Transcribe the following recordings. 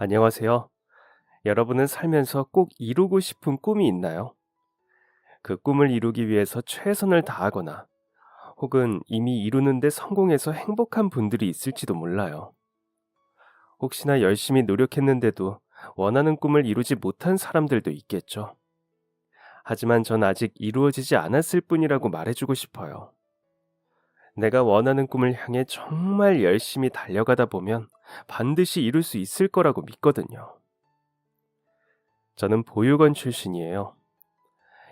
안녕하세요. 여러분은 살면서 꼭 이루고 싶은 꿈이 있나요? 그 꿈을 이루기 위해서 최선을 다하거나 혹은 이미 이루는데 성공해서 행복한 분들이 있을지도 몰라요. 혹시나 열심히 노력했는데도 원하는 꿈을 이루지 못한 사람들도 있겠죠. 하지만 전 아직 이루어지지 않았을 뿐이라고 말해주고 싶어요. 내가 원하는 꿈을 향해 정말 열심히 달려가다 보면 반드시 이룰 수 있을 거라고 믿거든요. 저는 보육원 출신이에요.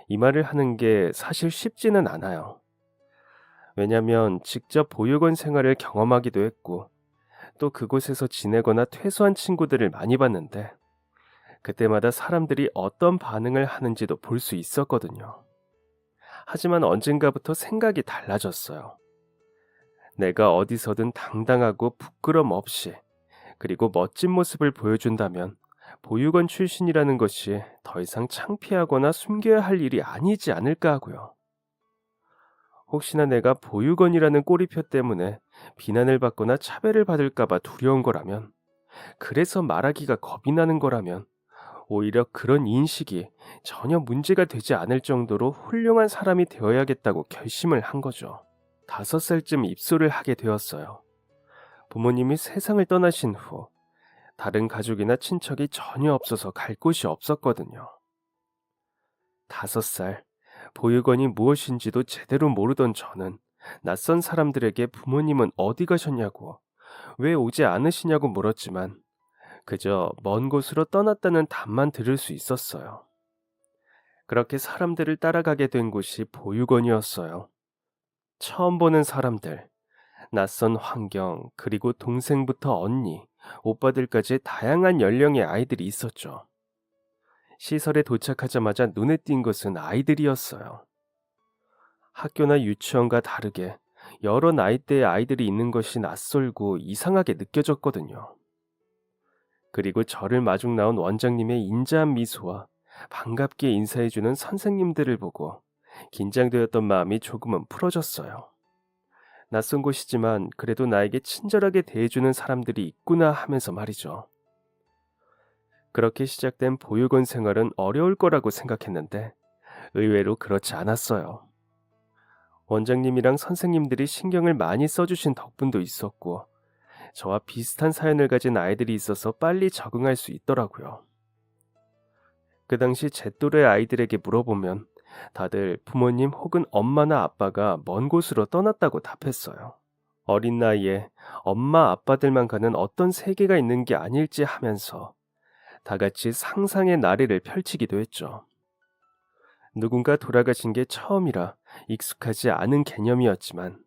이 말을 하는 게 사실 쉽지는 않아요. 왜냐면 직접 보육원 생활을 경험하기도 했고, 또 그곳에서 지내거나 퇴소한 친구들을 많이 봤는데, 그때마다 사람들이 어떤 반응을 하는지도 볼 수 있었거든요. 하지만 언젠가부터 생각이 달라졌어요. 내가 어디서든 당당하고 부끄럼 없이, 그리고 멋진 모습을 보여준다면, 보육원 출신이라는 것이 더 이상 창피하거나 숨겨야 할 일이 아니지 않을까 하고요. 혹시나 내가 보육원이라는 꼬리표 때문에 비난을 받거나 차별을 받을까봐 두려운 거라면, 그래서 말하기가 겁이 나는 거라면, 오히려 그런 인식이 전혀 문제가 되지 않을 정도로 훌륭한 사람이 되어야겠다고 결심을 한 거죠. 5살쯤 입소를 하게 되었어요. 부모님이 세상을 떠나신 후, 다른 가족이나 친척이 전혀 없어서 갈 곳이 없었거든요. 5살, 보육원이 무엇인지도 제대로 모르던 저는 낯선 사람들에게 부모님은 어디 가셨냐고, 왜 오지 않으시냐고 물었지만 그저 먼 곳으로 떠났다는 답만 들을 수 있었어요. 그렇게 사람들을 따라가게 된 곳이 보육원이었어요. 처음 보는 사람들, 낯선 환경, 그리고 동생부터 언니, 오빠들까지 다양한 연령의 아이들이 있었죠. 시설에 도착하자마자 눈에 띈 것은 아이들이었어요. 학교나 유치원과 다르게 여러 나이대의 아이들이 있는 것이 낯설고 이상하게 느껴졌거든요. 그리고 저를 마중 나온 원장님의 인자한 미소와 반갑게 인사해주는 선생님들을 보고 긴장되었던 마음이 조금은 풀어졌어요. 낯선 곳이지만 그래도 나에게 친절하게 대해주는 사람들이 있구나 하면서 말이죠. 그렇게 시작된 보육원 생활은 어려울 거라고 생각했는데 의외로 그렇지 않았어요. 원장님이랑 선생님들이 신경을 많이 써주신 덕분도 있었고, 저와 비슷한 사연을 가진 아이들이 있어서 빨리 적응할 수 있더라고요. 그 당시 제 또래 아이들에게 물어보면 다들 부모님 혹은 엄마나 아빠가 먼 곳으로 떠났다고 답했어요. 어린 나이에 엄마 아빠들만 가는 어떤 세계가 있는 게 아닐지 하면서 다 같이 상상의 나래를 펼치기도 했죠. 누군가 돌아가신 게 처음이라 익숙하지 않은 개념이었지만,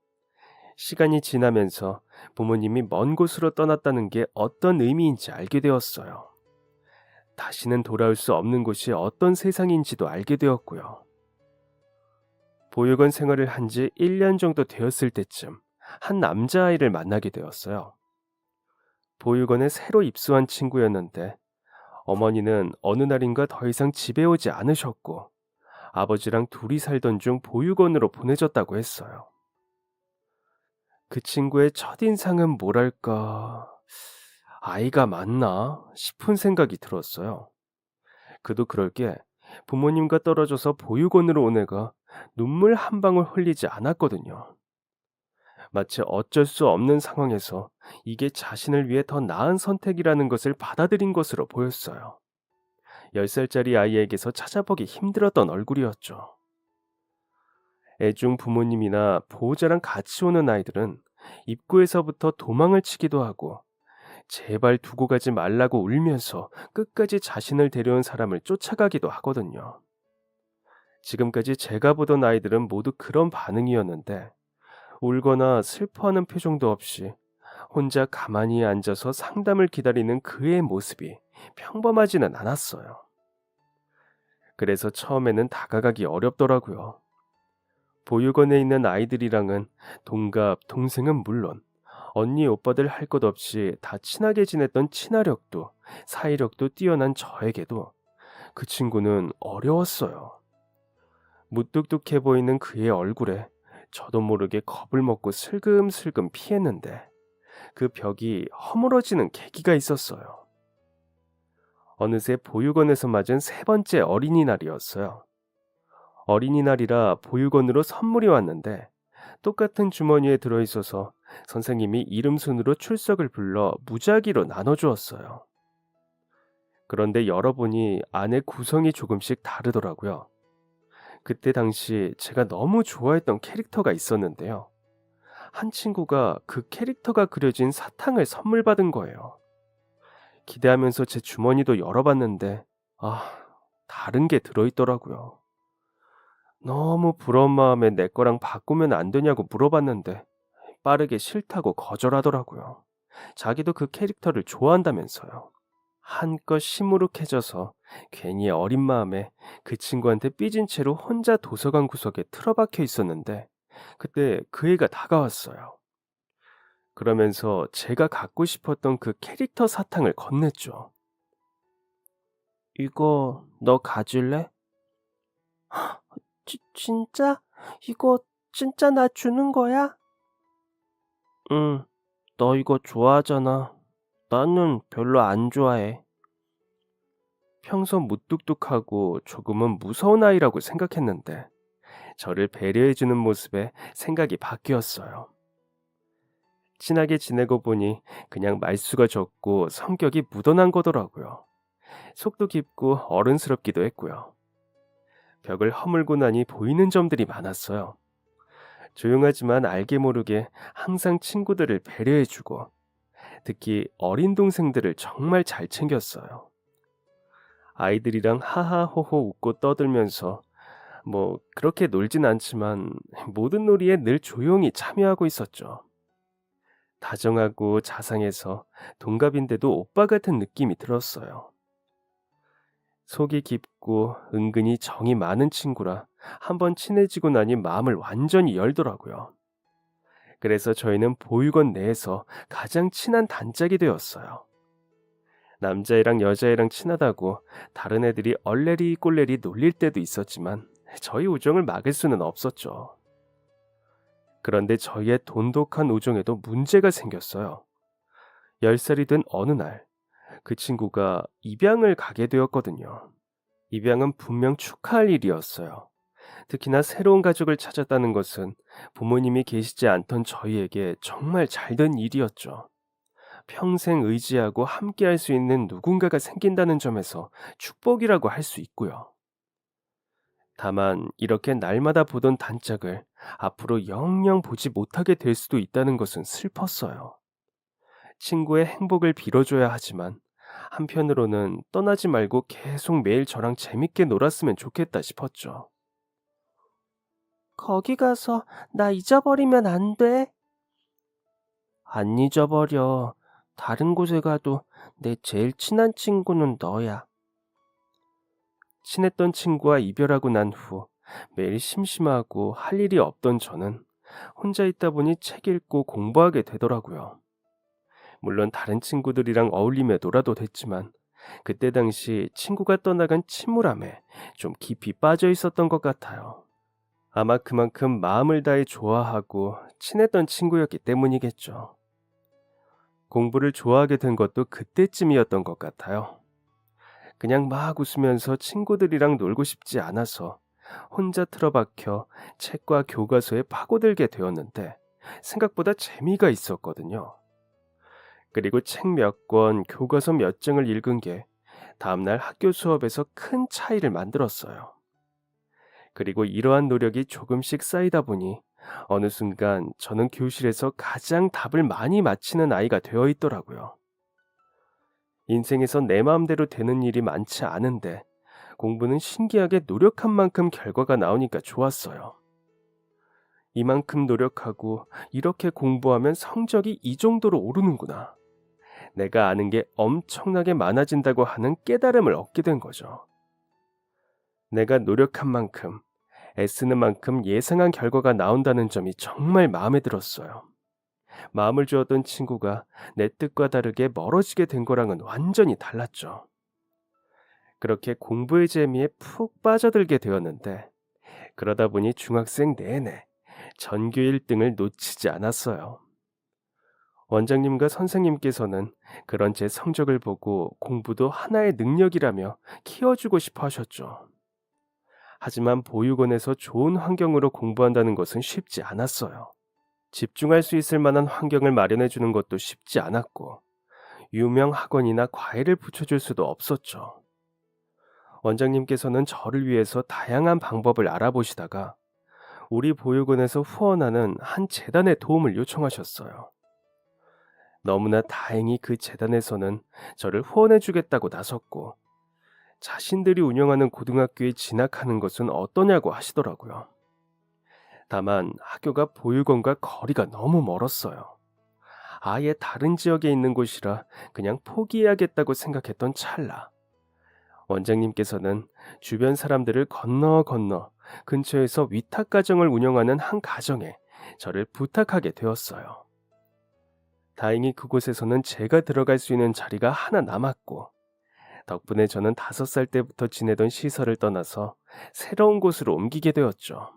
시간이 지나면서 부모님이 먼 곳으로 떠났다는 게 어떤 의미인지 알게 되었어요. 다시는 돌아올 수 없는 곳이 어떤 세상인지도 알게 되었고요. 보육원 생활을 한 지 1년 정도 되었을 때쯤 한 남자아이를 만나게 되었어요. 보육원에 새로 입소한 친구였는데, 어머니는 어느 날인가 더 이상 집에 오지 않으셨고 아버지랑 둘이 살던 중 보육원으로 보내졌다고 했어요. 그 친구의 첫인상은 뭐랄까, 아이가 맞나 싶은 생각이 들었어요. 그도 그럴 게 부모님과 떨어져서 보육원으로 온 애가 눈물 한 방울 흘리지 않았거든요. 마치 어쩔 수 없는 상황에서 이게 자신을 위해 더 나은 선택이라는 것을 받아들인 것으로 보였어요. 10살짜리 아이에게서 찾아보기 힘들었던 얼굴이었죠. 애중 부모님이나 보호자랑 같이 오는 아이들은 입구에서부터 도망을 치기도 하고, 제발 두고 가지 말라고 울면서 끝까지 자신을 데려온 사람을 쫓아가기도 하거든요. 지금까지 제가 보던 아이들은 모두 그런 반응이었는데, 울거나 슬퍼하는 표정도 없이 혼자 가만히 앉아서 상담을 기다리는 그의 모습이 평범하지는 않았어요. 그래서 처음에는 다가가기 어렵더라고요. 보육원에 있는 아이들이랑은 동갑, 동생은 물론 언니, 오빠들 할 것 없이 다 친하게 지냈던 친화력도, 사이력도 뛰어난 저에게도 그 친구는 어려웠어요. 무뚝뚝해 보이는 그의 얼굴에 저도 모르게 겁을 먹고 슬금슬금 피했는데, 그 벽이 허물어지는 계기가 있었어요. 어느새 보육원에서 맞은 세 번째 어린이날이었어요. 어린이날이라 보육원으로 선물이 왔는데 똑같은 주머니에 들어있어서 선생님이 이름 순으로 출석을 불러 무작위로 나눠주었어요. 그런데 열어보니 안에 구성이 조금씩 다르더라고요. 그때 당시 제가 너무 좋아했던 캐릭터가 있었는데요. 한 친구가 그 캐릭터가 그려진 사탕을 선물 받은 거예요. 기대하면서 제 주머니도 열어봤는데, 아, 다른 게 들어있더라고요. 너무 부러운 마음에 내 거랑 바꾸면 안 되냐고 물어봤는데, 빠르게 싫다고 거절하더라고요. 자기도 그 캐릭터를 좋아한다면서요. 한껏 시무룩해져서 괜히 어린 마음에 그 친구한테 삐진 채로 혼자 도서관 구석에 틀어박혀 있었는데, 그때 그 애가 다가왔어요. 그러면서 제가 갖고 싶었던 그 캐릭터 사탕을 건넸죠. 이거 너 가질래? 진짜? 이거 진짜 나 주는 거야? 응, 너 이거 좋아하잖아. 나는 별로 안 좋아해. 평소 무뚝뚝하고 조금은 무서운 아이라고 생각했는데 저를 배려해주는 모습에 생각이 바뀌었어요. 친하게 지내고 보니 그냥 말수가 적고 성격이 묻어난 거더라고요. 속도 깊고 어른스럽기도 했고요. 벽을 허물고 나니 보이는 점들이 많았어요. 조용하지만 알게 모르게 항상 친구들을 배려해주고 특히 어린 동생들을 정말 잘 챙겼어요. 아이들이랑 하하호호 웃고 떠들면서 그렇게 놀진 않지만 모든 놀이에 늘 조용히 참여하고 있었죠. 다정하고 자상해서 동갑인데도 오빠 같은 느낌이 들었어요. 속이 깊고 은근히 정이 많은 친구라 한번 친해지고 나니 마음을 완전히 열더라고요. 그래서 저희는 보육원 내에서 가장 친한 단짝이 되었어요. 남자애랑 여자애랑 친하다고 다른 애들이 얼레리 꼴레리 놀릴 때도 있었지만 저희 우정을 막을 수는 없었죠. 그런데 저희의 돈독한 우정에도 문제가 생겼어요. 10살이 된 어느 날, 그 친구가 입양을 가게 되었거든요. 입양은 분명 축하할 일이었어요. 특히나 새로운 가족을 찾았다는 것은 부모님이 계시지 않던 저희에게 정말 잘된 일이었죠. 평생 의지하고 함께할 수 있는 누군가가 생긴다는 점에서 축복이라고 할 수 있고요. 다만 이렇게 날마다 보던 단짝을 앞으로 영영 보지 못하게 될 수도 있다는 것은 슬펐어요. 친구의 행복을 빌어줘야 하지만 한편으로는 떠나지 말고 계속 매일 저랑 재밌게 놀았으면 좋겠다 싶었죠. 거기 가서 나 잊어버리면 안 돼. 안 잊어버려. 다른 곳에 가도 내 제일 친한 친구는 너야. 친했던 친구와 이별하고 난 후 매일 심심하고 할 일이 없던 저는 혼자 있다 보니 책 읽고 공부하게 되더라고요. 물론 다른 친구들이랑 어울리며 놀아도 됐지만 그때 당시 친구가 떠나간 침울함에 좀 깊이 빠져 있었던 것 같아요. 아마 그만큼 마음을 다해 좋아하고 친했던 친구였기 때문이겠죠. 공부를 좋아하게 된 것도 그때쯤이었던 것 같아요. 그냥 막 웃으면서 친구들이랑 놀고 싶지 않아서 혼자 틀어박혀 책과 교과서에 파고들게 되었는데 생각보다 재미가 있었거든요. 그리고 책 몇 권, 교과서 몇 장을 읽은 게 다음날 학교 수업에서 큰 차이를 만들었어요. 그리고 이러한 노력이 조금씩 쌓이다 보니 어느 순간 저는 교실에서 가장 답을 많이 맞히는 아이가 되어 있더라고요. 인생에서 내 마음대로 되는 일이 많지 않은데 공부는 신기하게 노력한 만큼 결과가 나오니까 좋았어요. 이만큼 노력하고 이렇게 공부하면 성적이 이 정도로 오르는구나. 내가 아는 게 엄청나게 많아진다고 하는 깨달음을 얻게 된 거죠. 내가 노력한 만큼, 애쓰는 만큼 예상한 결과가 나온다는 점이 정말 마음에 들었어요. 마음을 주었던 친구가 내 뜻과 다르게 멀어지게 된 거랑은 완전히 달랐죠. 그렇게 공부의 재미에 푹 빠져들게 되었는데 그러다 보니 중학생 내내 전교 1등을 놓치지 않았어요. 원장님과 선생님께서는 그런 제 성적을 보고 공부도 하나의 능력이라며 키워주고 싶어 하셨죠. 하지만 보육원에서 좋은 환경으로 공부한다는 것은 쉽지 않았어요. 집중할 수 있을 만한 환경을 마련해 주는 것도 쉽지 않았고, 유명 학원이나 과외를 붙여줄 수도 없었죠. 원장님께서는 저를 위해서 다양한 방법을 알아보시다가 우리 보육원에서 후원하는 한 재단에 도움을 요청하셨어요. 너무나 다행히 그 재단에서는 저를 후원해 주겠다고 나섰고, 자신들이 운영하는 고등학교에 진학하는 것은 어떠냐고 하시더라고요. 다만 학교가 보육원과 거리가 너무 멀었어요. 아예 다른 지역에 있는 곳이라 그냥 포기해야겠다고 생각했던 찰나, 원장님께서는 주변 사람들을 건너 근처에서 위탁 가정을 운영하는 한 가정에 저를 부탁하게 되었어요. 다행히 그곳에서는 제가 들어갈 수 있는 자리가 하나 남았고, 덕분에 저는 5살 때부터 지내던 시설을 떠나서 새로운 곳으로 옮기게 되었죠.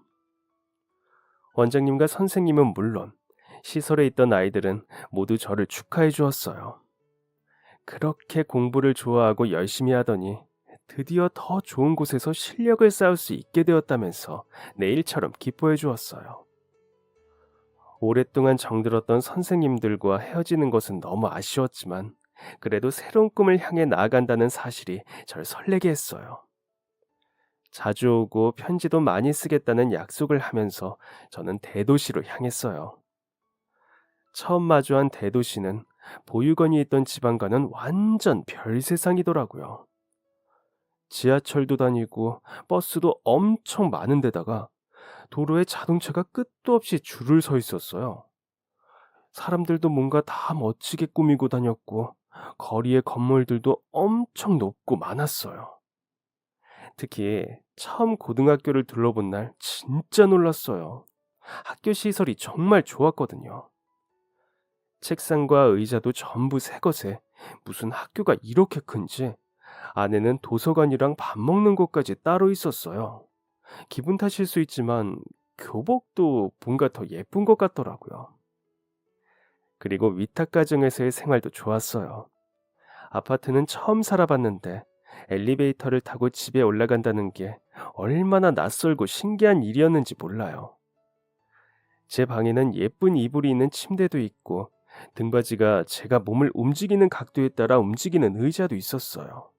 원장님과 선생님은 물론 시설에 있던 아이들은 모두 저를 축하해 주었어요. 그렇게 공부를 좋아하고 열심히 하더니 드디어 더 좋은 곳에서 실력을 쌓을 수 있게 되었다면서 내일처럼 기뻐해 주었어요. 오랫동안 정들었던 선생님들과 헤어지는 것은 너무 아쉬웠지만, 그래도 새로운 꿈을 향해 나아간다는 사실이 절 설레게 했어요. 자주 오고 편지도 많이 쓰겠다는 약속을 하면서 저는 대도시로 향했어요. 처음 마주한 대도시는 보육원이 있던 지방과는 완전 별 세상이더라고요. 지하철도 다니고 버스도 엄청 많은 데다가 도로에 자동차가 끝도 없이 줄을 서 있었어요. 사람들도 뭔가 다 멋지게 꾸미고 다녔고, 거리의 건물들도 엄청 높고 많았어요. 특히 처음 고등학교를 둘러본 날 진짜 놀랐어요. 학교 시설이 정말 좋았거든요. 책상과 의자도 전부 새 것에 무슨 학교가 이렇게 큰지, 안에는 도서관이랑 밥 먹는 곳까지 따로 있었어요. 기분 탓일 수 있지만 교복도 뭔가 더 예쁜 것 같더라고요. 그리고 위탁 가정에서의 생활도 좋았어요. 아파트는 처음 살아봤는데 엘리베이터를 타고 집에 올라간다는 게 얼마나 낯설고 신기한 일이었는지 몰라요. 제 방에는 예쁜 이불이 있는 침대도 있고, 등받이가 제가 몸을 움직이는 각도에 따라 움직이는 의자도 있었어요.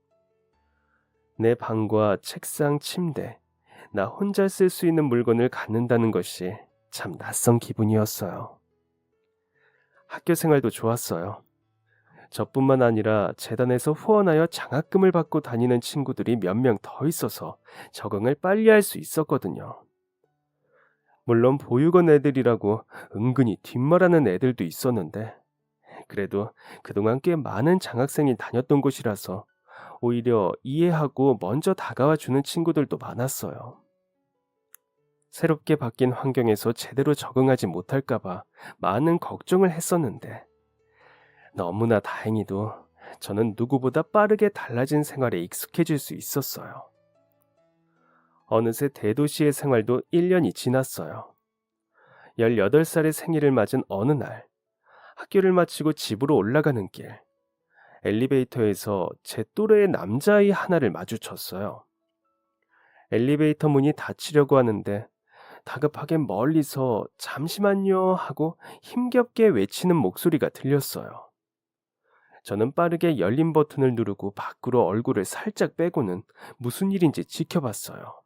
내 방과 책상, 침대, 나 혼자 쓸 수 있는 물건을 갖는다는 것이 참 낯선 기분이었어요. 학교 생활도 좋았어요. 저뿐만 아니라 재단에서 후원하여 장학금을 받고 다니는 친구들이 몇 명 더 있어서 적응을 빨리 할 수 있었거든요. 물론 보육원 애들이라고 은근히 뒷말하는 애들도 있었는데, 그래도 그동안 꽤 많은 장학생이 다녔던 곳이라서 오히려 이해하고 먼저 다가와 주는 친구들도 많았어요. 새롭게 바뀐 환경에서 제대로 적응하지 못할까봐 많은 걱정을 했었는데, 너무나 다행히도 저는 누구보다 빠르게 달라진 생활에 익숙해질 수 있었어요. 어느새 대도시의 생활도 1년이 지났어요. 18살의 생일을 맞은 어느 날, 학교를 마치고 집으로 올라가는 길, 엘리베이터에서 제 또래의 남자아이 하나를 마주쳤어요. 엘리베이터 문이 닫히려고 하는데 다급하게 멀리서 "잠시만요" 하고 힘겹게 외치는 목소리가 들렸어요. 저는 빠르게 열린 버튼을 누르고 밖으로 얼굴을 살짝 빼고는 무슨 일인지 지켜봤어요.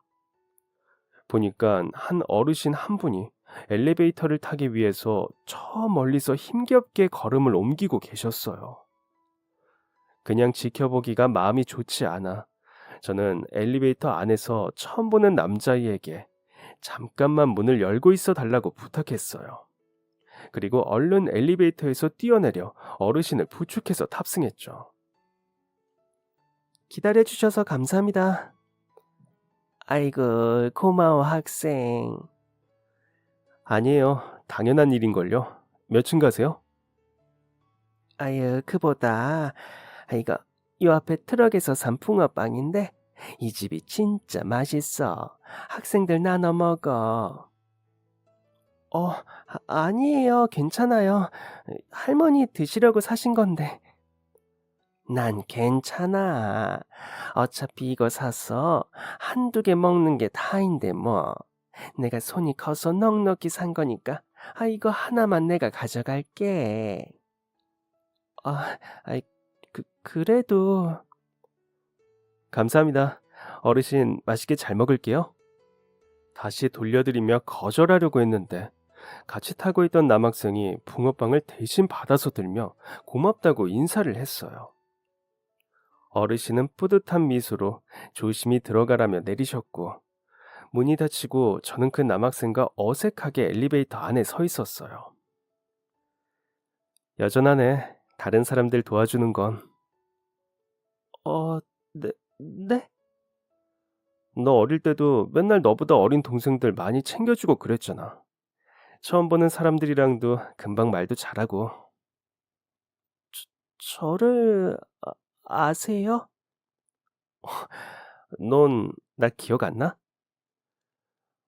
보니까 한 어르신 한 분이 엘리베이터를 타기 위해서 저 멀리서 힘겹게 걸음을 옮기고 계셨어요. 그냥 지켜보기가 마음이 좋지 않아 저는 엘리베이터 안에서 처음 보는 남자아이에게 잠깐만 문을 열고 있어 달라고 부탁했어요. 그리고 얼른 엘리베이터에서 뛰어내려 어르신을 부축해서 탑승했죠. 기다려주셔서 감사합니다. 아이고, 고마워, 학생. 아니에요. 당연한 일인걸요. 몇 층 가세요? 아유, 그보다, 이거, 요 앞에 트럭에서 산 붕어빵인데, 이 집이 진짜 맛있어. 학생들 나눠 먹어. 아니에요. 괜찮아요. 할머니 드시려고 사신 건데. 난 괜찮아. 어차피 이거 사서 한두 개 먹는 게 다인데 뭐. 내가 손이 커서 넉넉히 산 거니까 이거 하나만 내가 가져갈게. 아, 아이, 그래도. 감사합니다. 어르신, 맛있게 잘 먹을게요. 다시 돌려드리며 거절하려고 했는데 같이 타고 있던 남학생이 붕어빵을 대신 받아서 들며 고맙다고 인사를 했어요. 어르신은 뿌듯한 미소로 조심히 들어가라며 내리셨고 문이 닫히고 저는 그 남학생과 어색하게 엘리베이터 안에 서 있었어요. 여전하네. 다른 사람들 도와주는 건. 어, 네, 네? 너 어릴 때도 맨날 너보다 어린 동생들 많이 챙겨주고 그랬잖아. 처음 보는 사람들이랑도 금방 말도 잘하고. 저를 아세요? 넌 나 기억 안 나?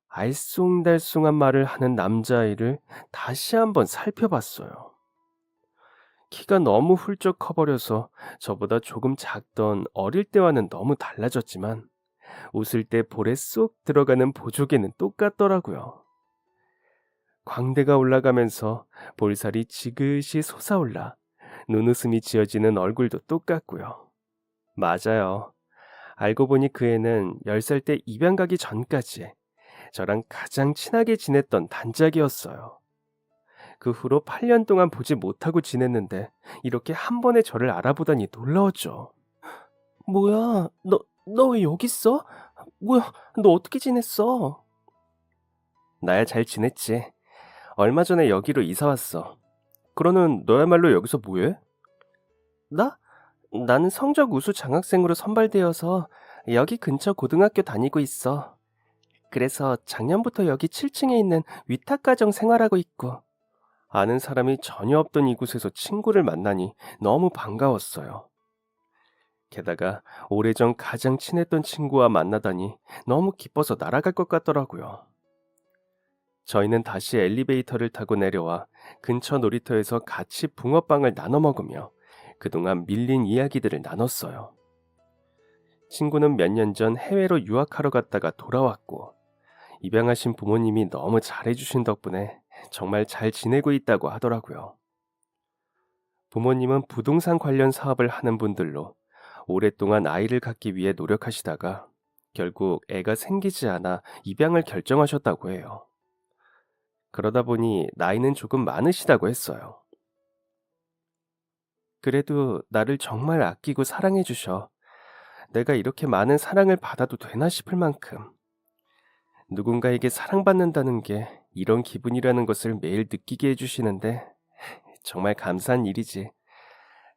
알쏭달쏭한 말을 하는 남자아이를 다시 한번 살펴봤어요. 키가 너무 훌쩍 커버려서 저보다 조금 작던 어릴 때와는 너무 달라졌지만 웃을 때 볼에 쏙 들어가는 보조개는 똑같더라고요. 광대가 올라가면서 볼살이 지그시 솟아올라 눈웃음이 지어지는 얼굴도 똑같고요. 맞아요. 알고 보니 그 애는 10살 때 입양 가기 전까지 저랑 가장 친하게 지냈던 단짝이었어요. 그 후로 8년 동안 보지 못하고 지냈는데 이렇게 한 번에 저를 알아보다니 놀라웠죠. 뭐야, 너 왜 여기 있어? 뭐야, 너 어떻게 지냈어? 나야 잘 지냈지. 얼마 전에 여기로 이사 왔어. 그러는 너야말로 여기서 뭐해? 나? 나는 성적 우수 장학생으로 선발되어서 여기 근처 고등학교 다니고 있어. 그래서 작년부터 여기 7층에 있는 위탁가정 생활하고 있고. 아는 사람이 전혀 없던 이곳에서 친구를 만나니 너무 반가웠어요. 게다가 오래전 가장 친했던 친구와 만나다니 너무 기뻐서 날아갈 것 같더라고요. 저희는 다시 엘리베이터를 타고 내려와 근처 놀이터에서 같이 붕어빵을 나눠 먹으며 그동안 밀린 이야기들을 나눴어요. 친구는 몇 년 전 해외로 유학하러 갔다가 돌아왔고 입양하신 부모님이 너무 잘해주신 덕분에 정말 잘 지내고 있다고 하더라고요. 부모님은 부동산 관련 사업을 하는 분들로 오랫동안 아이를 갖기 위해 노력하시다가 결국 애가 생기지 않아 입양을 결정하셨다고 해요. 그러다 보니 나이는 조금 많으시다고 했어요. 그래도 나를 정말 아끼고 사랑해 주셔. 내가 이렇게 많은 사랑을 받아도 되나 싶을 만큼 누군가에게 사랑받는다는 게 이런 기분이라는 것을 매일 느끼게 해주시는데 정말 감사한 일이지.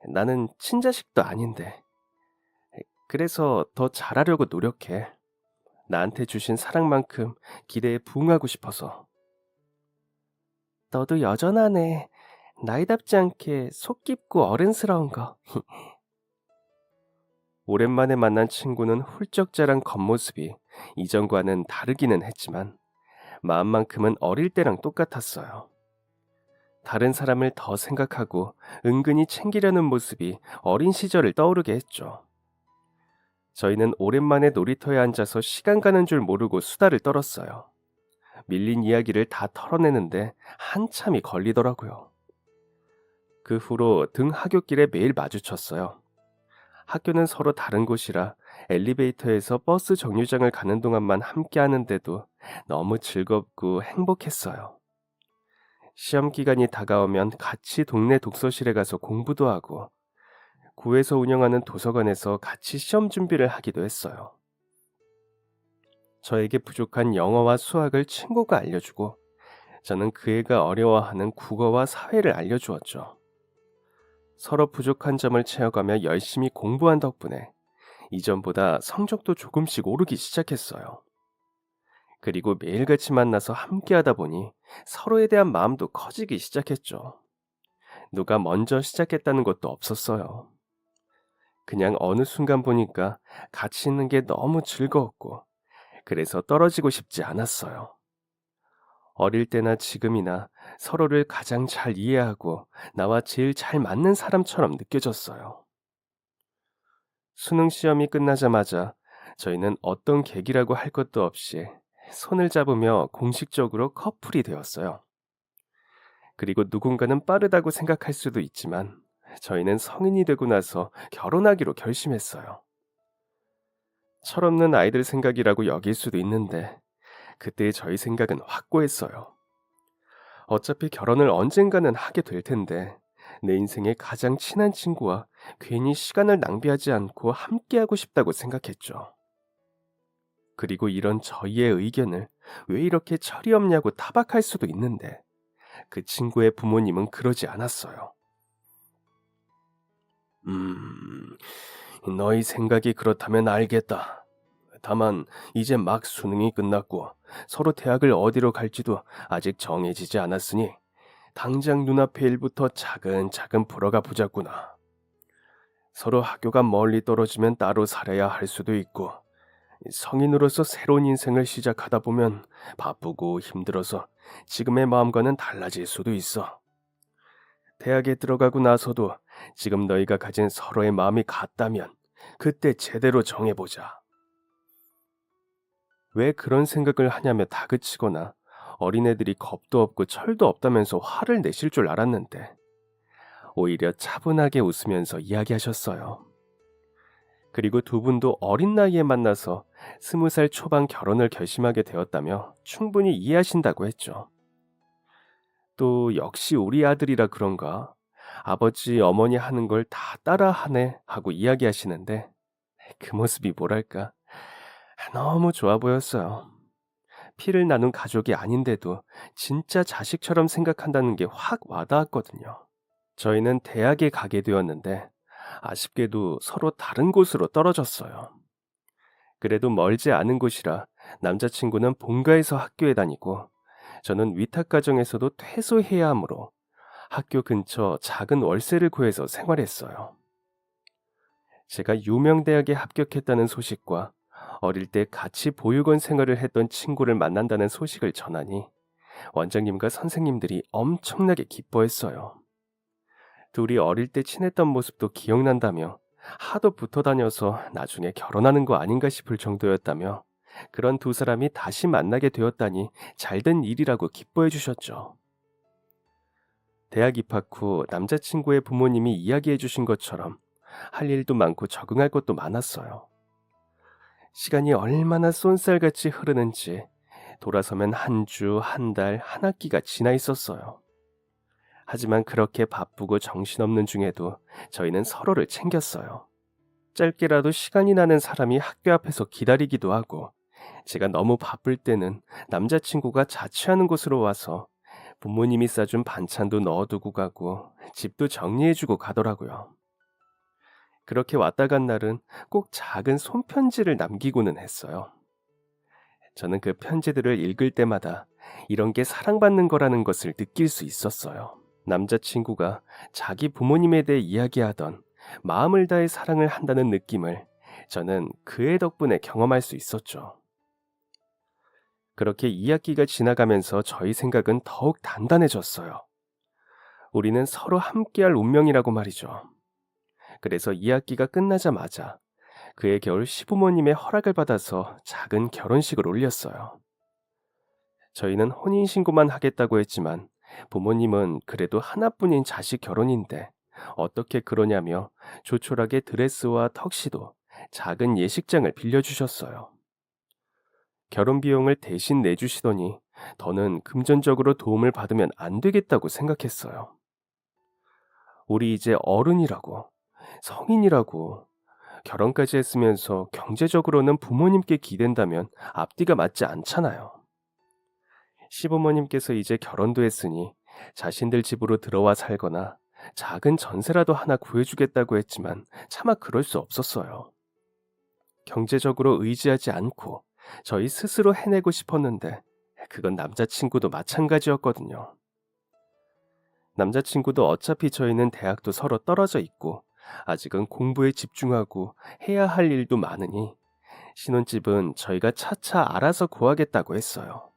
나는 친자식도 아닌데. 그래서 더 잘하려고 노력해. 나한테 주신 사랑만큼 기대에 부응하고 싶어서. 너도 여전하네. 나이답지 않게 속 깊고 어른스러운 거. 오랜만에 만난 친구는 훌쩍 자란 겉모습이 이전과는 다르기는 했지만 마음만큼은 어릴 때랑 똑같았어요. 다른 사람을 더 생각하고 은근히 챙기려는 모습이 어린 시절을 떠오르게 했죠. 저희는 오랜만에 놀이터에 앉아서 시간 가는 줄 모르고 수다를 떨었어요. 밀린 이야기를 다 털어내는데 한참이 걸리더라고요. 그 후로 등 하굣길에 매일 마주쳤어요. 학교는 서로 다른 곳이라 엘리베이터에서 버스 정류장을 가는 동안만 함께 하는데도 너무 즐겁고 행복했어요. 시험 기간이 다가오면 같이 동네 독서실에 가서 공부도 하고 구에서 운영하는 도서관에서 같이 시험 준비를 하기도 했어요. 저에게 부족한 영어와 수학을 친구가 알려주고 저는 그 애가 어려워하는 국어와 사회를 알려주었죠. 서로 부족한 점을 채워가며 열심히 공부한 덕분에 이전보다 성적도 조금씩 오르기 시작했어요. 그리고 매일같이 만나서 함께 하다 보니 서로에 대한 마음도 커지기 시작했죠. 누가 먼저 시작했다는 것도 없었어요. 그냥 어느 순간 보니까 같이 있는 게 너무 즐거웠고 그래서 떨어지고 싶지 않았어요. 어릴 때나 지금이나 서로를 가장 잘 이해하고 나와 제일 잘 맞는 사람처럼 느껴졌어요. 수능 시험이 끝나자마자 저희는 어떤 계기라고 할 것도 없이 손을 잡으며 공식적으로 커플이 되었어요. 그리고 누군가는 빠르다고 생각할 수도 있지만 저희는 성인이 되고 나서 결혼하기로 결심했어요. 철없는 아이들 생각이라고 여길 수도 있는데 그때의 저희 생각은 확고했어요. 어차피 결혼을 언젠가는 하게 될 텐데 내 인생의 가장 친한 친구와 괜히 시간을 낭비하지 않고 함께하고 싶다고 생각했죠. 그리고 이런 저희의 의견을 왜 이렇게 철이 없냐고 타박할 수도 있는데 그 친구의 부모님은 그러지 않았어요. 음, 너희 생각이 그렇다면 알겠다. 다만 이제 막 수능이 끝났고 서로 대학을 어디로 갈지도 아직 정해지지 않았으니 당장 눈앞의 일부터 차근차근 풀어가 보자꾸나. 서로 학교가 멀리 떨어지면 따로 살아야 할 수도 있고 성인으로서 새로운 인생을 시작하다 보면 바쁘고 힘들어서 지금의 마음과는 달라질 수도 있어. 대학에 들어가고 나서도 지금 너희가 가진 서로의 마음이 같다면 그때 제대로 정해보자. 왜 그런 생각을 하냐며 다그치거나 어린애들이 겁도 없고 철도 없다면서 화를 내실 줄 알았는데 오히려 차분하게 웃으면서 이야기하셨어요. 그리고 두 분도 어린 나이에 만나서 20살 초반 결혼을 결심하게 되었다며 충분히 이해하신다고 했죠. 또 역시 우리 아들이라 그런가 아버지 어머니 하는 걸 다 따라하네 하고 이야기하시는데 그 모습이 뭐랄까 너무 좋아 보였어요. 피를 나눈 가족이 아닌데도 진짜 자식처럼 생각한다는 게 확 와닿았거든요. 저희는 대학에 가게 되었는데 아쉽게도 서로 다른 곳으로 떨어졌어요. 그래도 멀지 않은 곳이라 남자친구는 본가에서 학교에 다니고 저는 위탁가정에서도 퇴소해야 하므로 학교 근처 작은 월세를 구해서 생활했어요. 제가 유명 대학에 합격했다는 소식과 어릴 때 같이 보육원 생활을 했던 친구를 만난다는 소식을 전하니 원장님과 선생님들이 엄청나게 기뻐했어요. 둘이 어릴 때 친했던 모습도 기억난다며 하도 붙어 다녀서 나중에 결혼하는 거 아닌가 싶을 정도였다며 그런 두 사람이 다시 만나게 되었다니 잘된 일이라고 기뻐해 주셨죠. 대학 입학 후 남자친구의 부모님이 이야기해 주신 것처럼 할 일도 많고 적응할 것도 많았어요. 시간이 얼마나 쏜살같이 흐르는지 돌아서면 한 주, 한 달, 한 학기가 지나 있었어요. 하지만 그렇게 바쁘고 정신없는 중에도 저희는 서로를 챙겼어요. 짧게라도 시간이 나는 사람이 학교 앞에서 기다리기도 하고 제가 너무 바쁠 때는 남자친구가 자취하는 곳으로 와서 부모님이 싸준 반찬도 넣어두고 가고 집도 정리해주고 가더라고요. 그렇게 왔다 간 날은 꼭 작은 손편지를 남기고는 했어요. 저는 그 편지들을 읽을 때마다 이런 게 사랑받는 거라는 것을 느낄 수 있었어요. 남자친구가 자기 부모님에 대해 이야기하던 마음을 다해 사랑을 한다는 느낌을 저는 그의 덕분에 경험할 수 있었죠. 그렇게 2학기가 지나가면서 저희 생각은 더욱 단단해졌어요. 우리는 서로 함께할 운명이라고 말이죠. 그래서 2학기가 끝나자마자 그의 겨울 시부모님의 허락을 받아서 작은 결혼식을 올렸어요. 저희는 혼인신고만 하겠다고 했지만 부모님은 그래도 하나뿐인 자식 결혼인데 어떻게 그러냐며 조촐하게 드레스와 턱시도, 작은 예식장을 빌려주셨어요. 결혼 비용을 대신 내주시더니 더는 금전적으로 도움을 받으면 안 되겠다고 생각했어요. 우리 이제 어른이라고, 성인이라고, 결혼까지 했으면서 경제적으로는 부모님께 기댄다면 앞뒤가 맞지 않잖아요. 시부모님께서 이제 결혼도 했으니 자신들 집으로 들어와 살거나 작은 전세라도 하나 구해주겠다고 했지만 차마 그럴 수 없었어요. 경제적으로 의지하지 않고 저희 스스로 해내고 싶었는데 그건 남자친구도 마찬가지였거든요. 남자친구도 어차피 저희는 대학도 서로 떨어져 있고 아직은 공부에 집중하고 해야 할 일도 많으니 신혼집은 저희가 차차 알아서 구하겠다고 했어요.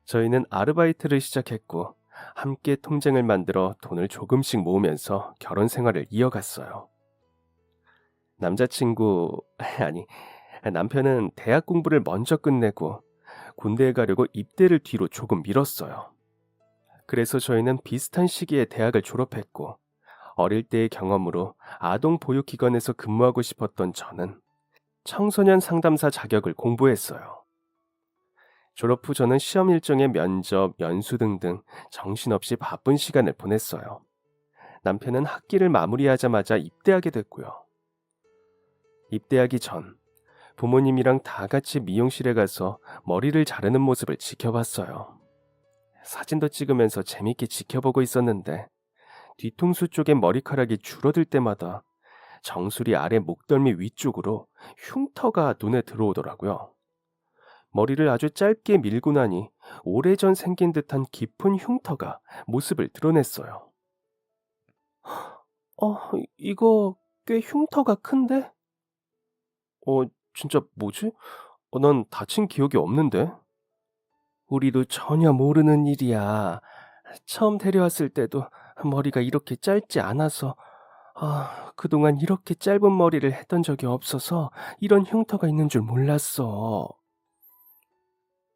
저희는 아르바이트를 시작했고 함께 통장을 만들어 돈을 조금씩 모으면서 결혼 생활을 이어갔어요. 남자친구, 아니, 남편은 대학 공부를 먼저 끝내고 군대에 가려고 입대를 뒤로 조금 미뤘어요. 그래서 저희는 비슷한 시기에 대학을 졸업했고 어릴 때의 경험으로 아동 보육기관에서 근무하고 싶었던 저는 청소년 상담사 자격을 공부했어요. 졸업 후 저는 시험 일정에 면접, 연수 등등 정신없이 바쁜 시간을 보냈어요. 남편은 학기를 마무리하자마자 입대하게 됐고요. 입대하기 전 부모님이랑 다 같이 미용실에 가서 머리를 자르는 모습을 지켜봤어요. 사진도 찍으면서 재밌게 지켜보고 있었는데 뒤통수 쪽에 머리카락이 줄어들 때마다 정수리 아래 목덜미 위쪽으로 흉터가 눈에 들어오더라고요. 머리를 아주 짧게 밀고 나니 오래전 생긴 듯한 깊은 흉터가 모습을 드러냈어요. 이거 꽤 흉터가 큰데? 어, 진짜 뭐지? 난 다친 기억이 없는데? 우리도 전혀 모르는 일이야. 처음 데려왔을 때도 머리가 이렇게 짧지 않아서, 그동안 이렇게 짧은 머리를 했던 적이 없어서 이런 흉터가 있는 줄 몰랐어.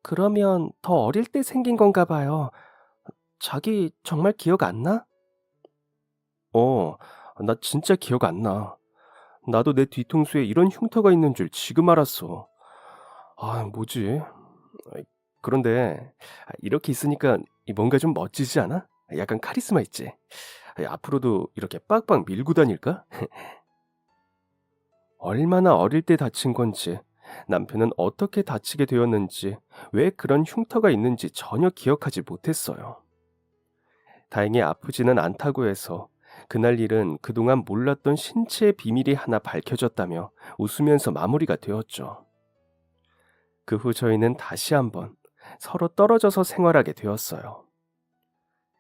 그러면 더 어릴 때 생긴 건가 봐요. 자기 정말 기억 안 나? 어, 나 진짜 기억 안 나. 나도 내 뒤통수에 이런 흉터가 있는 줄 지금 알았어. 뭐지? 아이, 그런데 이렇게 있으니까 뭔가 좀 멋지지 않아? 약간 카리스마 있지? 앞으로도 이렇게 빡빡 밀고 다닐까? 얼마나 어릴 때 다친 건지, 남편은 어떻게 다치게 되었는지, 왜 그런 흉터가 있는지 전혀 기억하지 못했어요. 다행히 아프지는 않다고 해서 그날 일은 그동안 몰랐던 신체의 비밀이 하나 밝혀졌다며 웃으면서 마무리가 되었죠. 그 후 저희는 다시 한번 서로 떨어져서 생활하게 되었어요.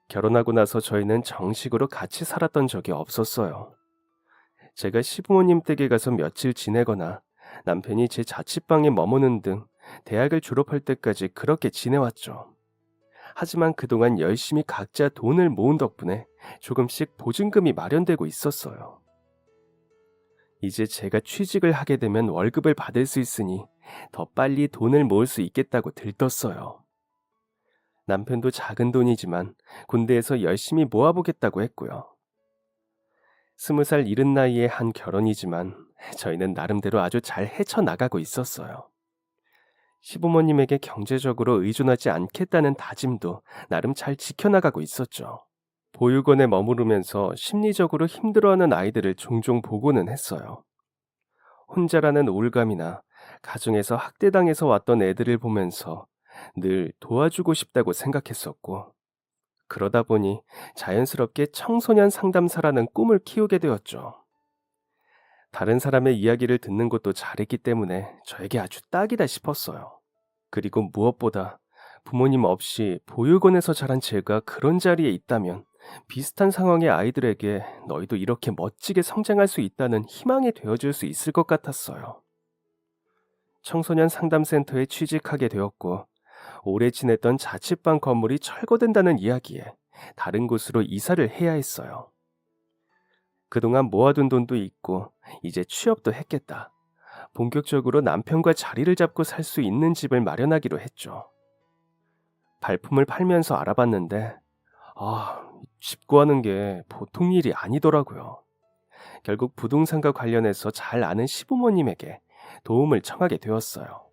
결혼하고 나서 저희는 정식으로 같이 살았던 적이 없었어요. 제가 시부모님 댁에 가서 며칠 지내거나 남편이 제 자취방에 머무는 등 대학을 졸업할 때까지 그렇게 지내왔죠. 하지만 그동안 열심히 각자 돈을 모은 덕분에 조금씩 보증금이 마련되고 있었어요. 이제 제가 취직을 하게 되면 월급을 받을 수 있으니 더 빨리 돈을 모을 수 있겠다고 들떴어요. 남편도 작은 돈이지만 군대에서 열심히 모아보겠다고 했고요. 20살 이른 나이에 한 결혼이지만 저희는 나름대로 아주 잘 헤쳐나가고 있었어요. 시부모님에게 경제적으로 의존하지 않겠다는 다짐도 나름 잘 지켜나가고 있었죠. 보육원에 머무르면서 심리적으로 힘들어하는 아이들을 종종 보고는 했어요. 혼자라는 우울감이나 가정에서 학대당해서 왔던 애들을 보면서 늘 도와주고 싶다고 생각했었고, 그러다 보니 자연스럽게 청소년 상담사라는 꿈을 키우게 되었죠. 다른 사람의 이야기를 듣는 것도 잘했기 때문에 저에게 아주 딱이다 싶었어요. 그리고 무엇보다 부모님 없이 보육원에서 자란 제가 그런 자리에 있다면 비슷한 상황의 아이들에게 너희도 이렇게 멋지게 성장할 수 있다는 희망이 되어줄 수 있을 것 같았어요. 청소년 상담센터에 취직하게 되었고 오래 지냈던 자취방 건물이 철거된다는 이야기에 다른 곳으로 이사를 해야 했어요. 그동안 모아둔 돈도 있고 이제 취업도 했겠다. 본격적으로 남편과 자리를 잡고 살 수 있는 집을 마련하기로 했죠. 발품을 팔면서 알아봤는데 집 구하는 게 보통 일이 아니더라고요. 결국 부동산과 관련해서 잘 아는 시부모님에게 도움을 청하게 되었어요.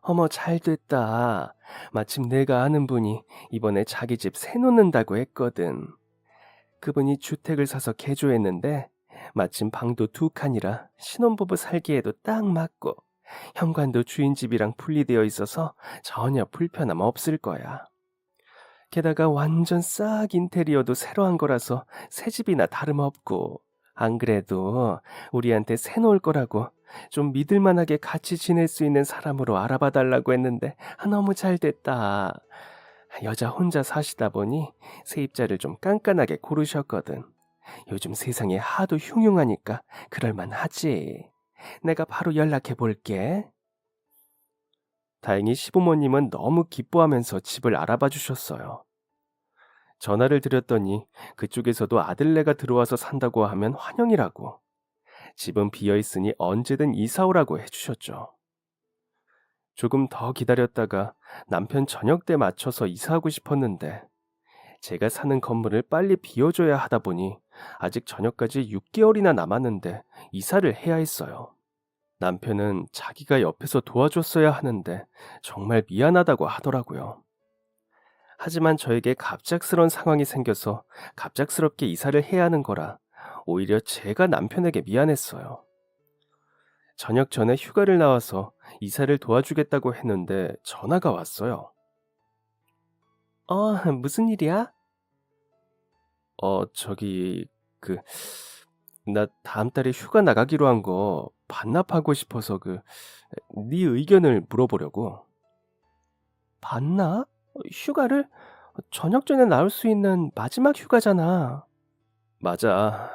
어머, 잘 됐다. 마침 내가 아는 분이 이번에 자기 집 새 놓는다고 했거든. 그분이 주택을 사서 개조했는데 마침 방도 2칸이라 신혼부부 살기에도 딱 맞고 현관도 주인 집이랑 분리되어 있어서 전혀 불편함 없을 거야. 게다가 완전 싹 인테리어도 새로 한 거라서 새 집이나 다름없고, 안 그래도 우리한테 새 놓을 거라고 좀 믿을만하게 같이 지낼 수 있는 사람으로 알아봐 달라고 했는데 너무 잘 됐다. 여자 혼자 사시다 보니 세입자를 좀 깐깐하게 고르셨거든. 요즘 세상에 하도 흉흉하니까 그럴만하지. 내가 바로 연락해 볼게. 다행히 시부모님은 너무 기뻐하면서 집을 알아봐 주셨어요. 전화를 드렸더니 그쪽에서도 아들네가 들어와서 산다고 하면 환영이라고, 집은 비어 있으니 언제든 이사 오라고 해주셨죠. 조금 더 기다렸다가 남편 저녁 때 맞춰서 이사하고 싶었는데 제가 사는 건물을 빨리 비워줘야 하다 보니 아직 저녁까지 6개월이나 남았는데 이사를 해야 했어요. 남편은 자기가 옆에서 도와줬어야 하는데 정말 미안하다고 하더라고요. 하지만 저에게 갑작스런 상황이 생겨서 갑작스럽게 이사를 해야 하는 거라 오히려 제가 남편에게 미안했어요. 저녁 전에 휴가를 나와서 이사를 도와주겠다고 했는데 전화가 왔어요. 무슨 일이야? 저기, 그, 나 다음 달에 휴가 나가기로 한 거 반납하고 싶어서 네 의견을 물어보려고. 반납? 휴가를? 저녁 전에 나올 수 있는 마지막 휴가잖아. 맞아.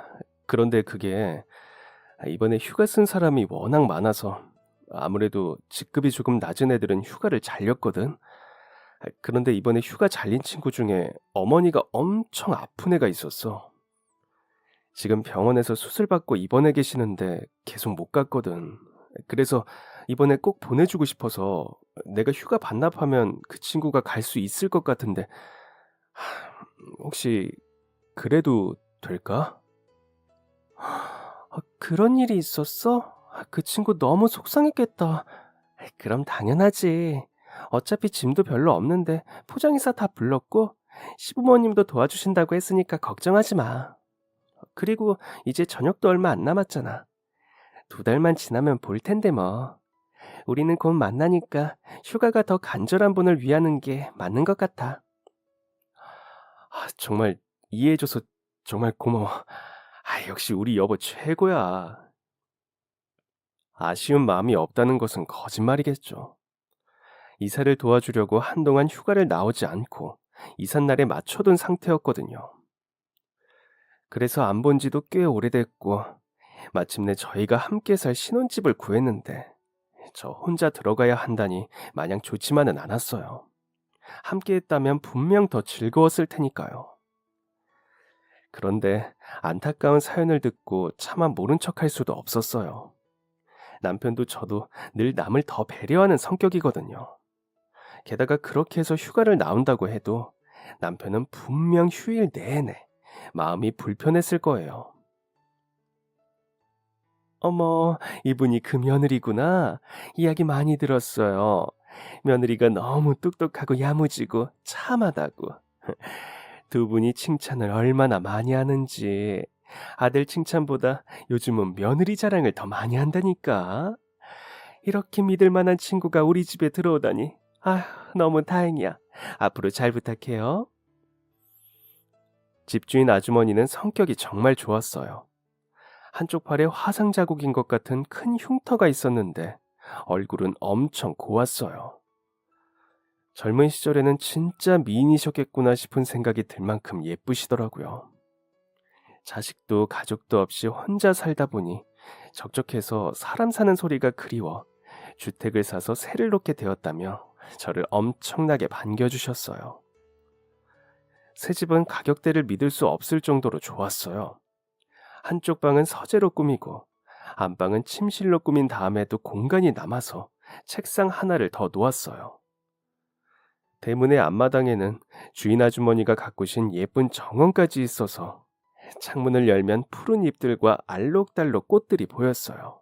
그런데 그게 이번에 휴가 쓴 사람이 워낙 많아서 아무래도 직급이 조금 낮은 애들은 휴가를 잘렸거든. 그런데 이번에 휴가 잘린 친구 중에 어머니가 엄청 아픈 애가 있었어. 지금 병원에서 수술받고 입원해 계시는데 계속 못 갔거든. 그래서 이번에 꼭 보내주고 싶어서 내가 휴가 반납하면 그 친구가 갈 수 있을 것 같은데 혹시 그래도 될까? 그런 일이 있었어? 그 친구 너무 속상했겠다. 그럼 당연하지. 어차피 짐도 별로 없는데 포장이사 다 불렀고 시부모님도 도와주신다고 했으니까 걱정하지 마. 그리고 이제 저녁도 얼마 안 남았잖아. 2달만 지나면 볼 텐데 뭐. 우리는 곧 만나니까 휴가가 더 간절한 분을 위하는 게 맞는 것 같아. 정말 이해해줘서 정말 고마워. 역시 우리 여보 최고야. 아쉬운 마음이 없다는 것은 거짓말이겠죠. 이사를 도와주려고 한동안 휴가를 나오지 않고 이삿날에 맞춰둔 상태였거든요. 그래서 안 본 지도 꽤 오래됐고 마침내 저희가 함께 살 신혼집을 구했는데 저 혼자 들어가야 한다니 마냥 좋지만은 않았어요. 함께 했다면 분명 더 즐거웠을 테니까요. 그런데 안타까운 사연을 듣고 차마 모른 척할 수도 없었어요. 남편도 저도 늘 남을 더 배려하는 성격이거든요. 게다가 그렇게 해서 휴가를 나온다고 해도 남편은 분명 휴일 내내 마음이 불편했을 거예요. 어머, 이분이 그 며느리구나. 이야기 많이 들었어요. 며느리가 너무 똑똑하고 야무지고 참하다고. 두 분이 칭찬을 얼마나 많이 하는지. 아들 칭찬보다 요즘은 며느리 자랑을 더 많이 한다니까. 이렇게 믿을 만한 친구가 우리 집에 들어오다니. 너무 다행이야. 앞으로 잘 부탁해요. 집주인 아주머니는 성격이 정말 좋았어요. 한쪽 팔에 화상 자국인 것 같은 큰 흉터가 있었는데 얼굴은 엄청 고왔어요. 젊은 시절에는 진짜 미인이셨겠구나 싶은 생각이 들 만큼 예쁘시더라고요. 자식도 가족도 없이 혼자 살다 보니 적적해서 사람 사는 소리가 그리워 주택을 사서 새를 놓게 되었다며 저를 엄청나게 반겨주셨어요. 새 집은 가격대를 믿을 수 없을 정도로 좋았어요. 한쪽 방은 서재로 꾸미고 안방은 침실로 꾸민 다음에도 공간이 남아서 책상 하나를 더 놓았어요. 대문의 앞마당에는 주인 아주머니가 가꾸신 예쁜 정원까지 있어서 창문을 열면 푸른 잎들과 알록달록 꽃들이 보였어요.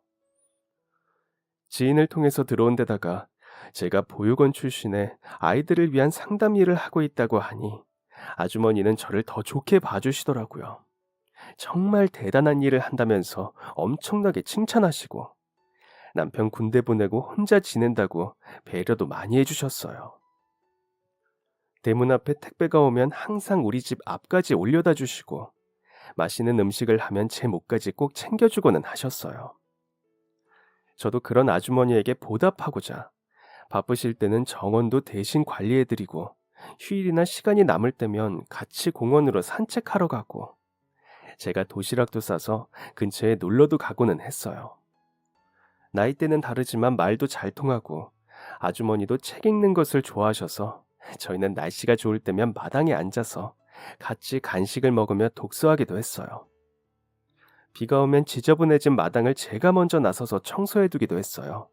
지인을 통해서 들어온 데다가 제가 보육원 출신에 아이들을 위한 상담 일을 하고 있다고 하니 아주머니는 저를 더 좋게 봐주시더라고요. 정말 대단한 일을 한다면서 엄청나게 칭찬하시고 남편 군대 보내고 혼자 지낸다고 배려도 많이 해주셨어요. 대문 앞에 택배가 오면 항상 우리 집 앞까지 올려다 주시고 맛있는 음식을 하면 제 목까지 꼭 챙겨주고는 하셨어요. 저도 그런 아주머니에게 보답하고자 바쁘실 때는 정원도 대신 관리해드리고 휴일이나 시간이 남을 때면 같이 공원으로 산책하러 가고 제가 도시락도 싸서 근처에 놀러도 가고는 했어요. 나이대는 다르지만 말도 잘 통하고 아주머니도 책 읽는 것을 좋아하셔서 저희는 날씨가 좋을 때면 마당에 앉아서 같이 간식을 먹으며 독서하기도 했어요. 비가 오면 지저분해진 마당을 제가 먼저 나서서 청소해두기도 했어요.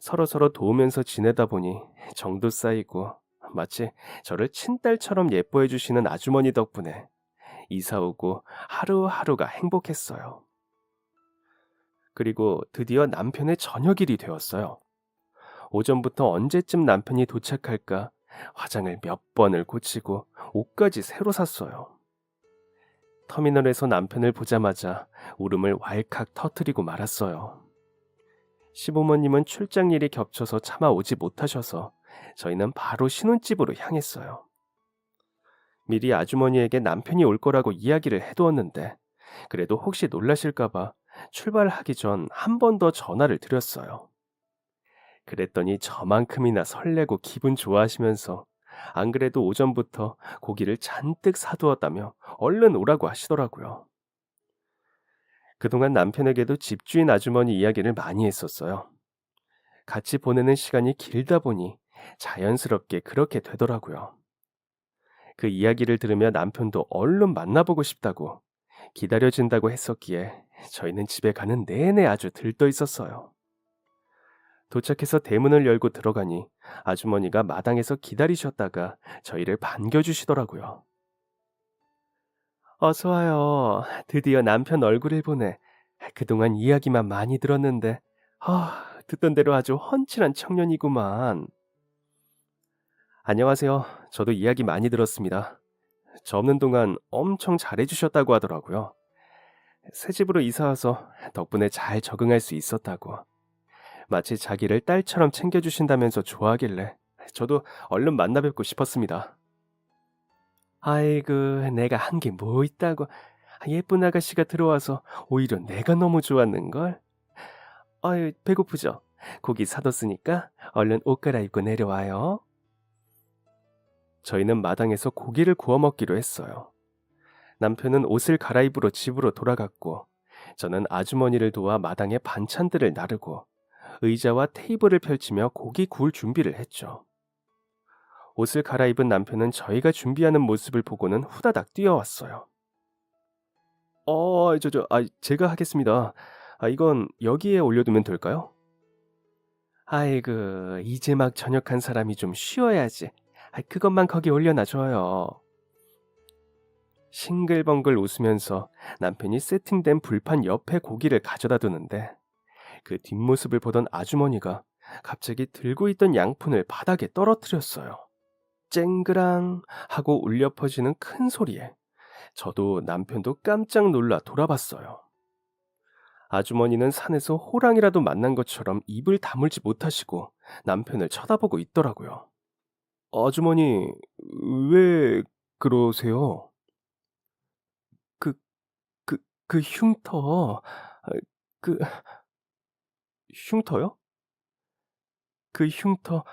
서로서로 도우면서 지내다 보니 정도 쌓이고 마치 저를 친딸처럼 예뻐해 주시는 아주머니 덕분에 이사 오고 하루하루가 행복했어요. 그리고 드디어 남편의 저녁일이 되었어요. 오전부터 언제쯤 남편이 도착할까 화장을 몇 번을 고치고 옷까지 새로 샀어요. 터미널에서 남편을 보자마자 울음을 왈칵 터뜨리고 말았어요. 시부모님은 출장일이 겹쳐서 차마 오지 못하셔서 저희는 바로 신혼집으로 향했어요. 미리 아주머니에게 남편이 올 거라고 이야기를 해두었는데 그래도 혹시 놀라실까봐 출발하기 전 한 번 더 전화를 드렸어요. 그랬더니 저만큼이나 설레고 기분 좋아하시면서 안 그래도 오전부터 고기를 잔뜩 사두었다며 얼른 오라고 하시더라고요. 그동안 남편에게도 집주인 아주머니 이야기를 많이 했었어요. 같이 보내는 시간이 길다 보니 자연스럽게 그렇게 되더라고요. 그 이야기를 들으며 남편도 얼른 만나보고 싶다고 기다려진다고 했었기에 저희는 집에 가는 내내 아주 들떠 있었어요. 도착해서 대문을 열고 들어가니 아주머니가 마당에서 기다리셨다가 저희를 반겨주시더라고요. 어서 와요. 드디어 남편 얼굴을 보네. 그동안 이야기만 많이 들었는데 듣던 대로 아주 훤칠한 청년이구만. 안녕하세요. 저도 이야기 많이 들었습니다. 저 없는 동안 엄청 잘해주셨다고 하더라고요. 새 집으로 이사와서 덕분에 잘 적응할 수 있었다고. 마치 자기를 딸처럼 챙겨주신다면서 좋아하길래 저도 얼른 만나 뵙고 싶었습니다. 아이고, 내가 한 게 뭐 있다고. 예쁜 아가씨가 들어와서 오히려 내가 너무 좋았는걸. 아유, 배고프죠? 고기 사뒀으니까 얼른 옷 갈아입고 내려와요. 저희는 마당에서 고기를 구워 먹기로 했어요. 남편은 옷을 갈아입으러 집으로 돌아갔고 저는 아주머니를 도와 마당에 반찬들을 나르고 의자와 테이블을 펼치며 고기 구울 준비를 했죠. 옷을 갈아입은 남편은 저희가 준비하는 모습을 보고는 후다닥 뛰어왔어요. 제가 하겠습니다. 이건 여기에 올려두면 될까요? 아이고, 이제 막 저녁한 사람이 좀 쉬어야지. 그것만 거기 올려놔줘요. 싱글벙글 웃으면서 남편이 세팅된 불판 옆에 고기를 가져다 두는데 그 뒷모습을 보던 아주머니가 갑자기 들고 있던 양푼을 바닥에 떨어뜨렸어요. 쨍그랑 하고 울려 퍼지는 큰 소리에 저도 남편도 깜짝 놀라 돌아봤어요. 아주머니는 산에서 호랑이라도 만난 것처럼 입을 다물지 못하시고 남편을 쳐다보고 있더라고요. 아주머니, 왜 그러세요? 그, 그 흉터, 그, 흉터요? 그 흉터,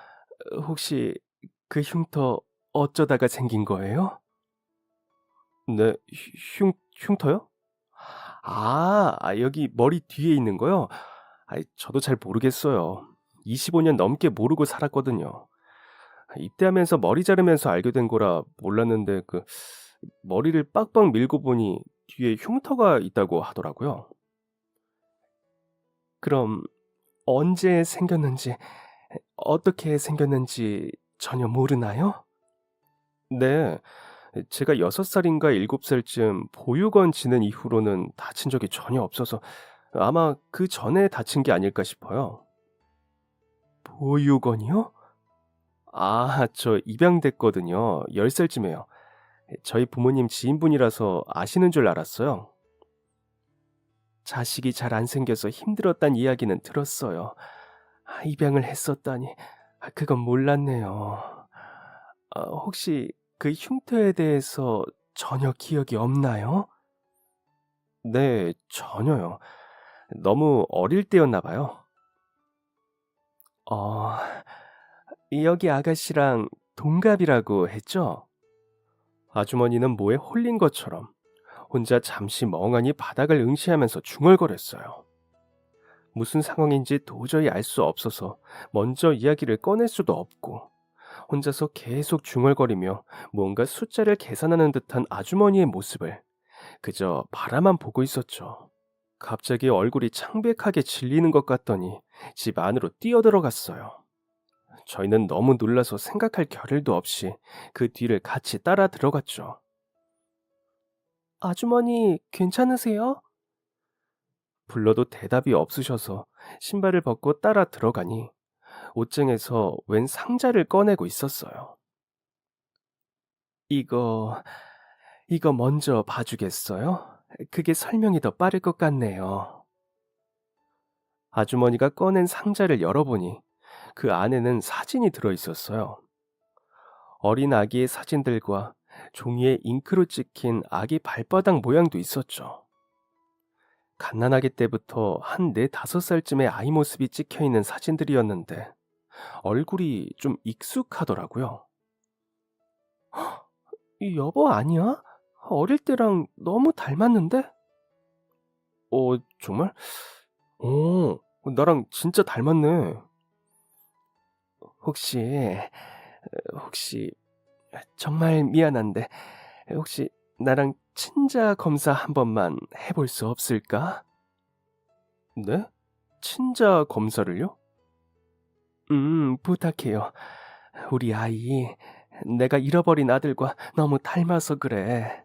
혹시 그 흉터 어쩌다가 생긴 거예요? 네, 흉터요? 여기 머리 뒤에 있는 거요? 저도 잘 모르겠어요. 25년 넘게 모르고 살았거든요. 입대하면서 머리 자르면서 알게 된 거라 몰랐는데 머리를 빡빡 밀고 보니 뒤에 흉터가 있다고 하더라고요. 그럼 언제 생겼는지, 어떻게 생겼는지 전혀 모르나요? 네, 제가 6살인가 7살쯤 보육원 지낸 이후로는 다친 적이 전혀 없어서 아마 그 전에 다친 게 아닐까 싶어요. 보육원이요? 저 입양됐거든요. 10살쯤에요. 저희 부모님 지인분이라서 아시는 줄 알았어요. 자식이 잘 안 생겨서 힘들었단 이야기는 들었어요. 입양을 했었다니, 그건 몰랐네요. 혹시 그 흉터에 대해서 전혀 기억이 없나요? 네, 전혀요. 너무 어릴 때였나 봐요. 어, 여기 아가씨랑 동갑이라고 했죠? 아주머니는 뭐에 홀린 것처럼 혼자 잠시 멍하니 바닥을 응시하면서 중얼거렸어요. 무슨 상황인지 도저히 알 수 없어서 먼저 이야기를 꺼낼 수도 없고 혼자서 계속 중얼거리며 뭔가 숫자를 계산하는 듯한 아주머니의 모습을 그저 바라만 보고 있었죠. 갑자기 얼굴이 창백하게 질리는 것 같더니 집 안으로 뛰어들어갔어요. 저희는 너무 놀라서 생각할 겨를도 없이 그 뒤를 같이 따라 들어갔죠. 아주머니, 괜찮으세요? 불러도 대답이 없으셔서 신발을 벗고 따라 들어가니 옷장에서 웬 상자를 꺼내고 있었어요. 이거, 이거 먼저 봐주겠어요? 그게 설명이 더 빠를 것 같네요. 아주머니가 꺼낸 상자를 열어보니 그 안에는 사진이 들어 있었어요. 어린 아기의 사진들과 종이에 잉크로 찍힌 아기 발바닥 모양도 있었죠. 갓난아기 때부터 한 4~5살쯤의 아이 모습이 찍혀 있는 사진들이었는데 얼굴이 좀 익숙하더라고요. 이 여보 아니야? 어릴 때랑 너무 닮았는데? 정말? 나랑 진짜 닮았네. 혹시, 혹시, 정말 미안한데, 혹시 나랑 친자 검사 한 번만 해볼 수 없을까? 네? 친자 검사를요? 부탁해요. 우리 아이, 내가 잃어버린 아들과 너무 닮아서 그래.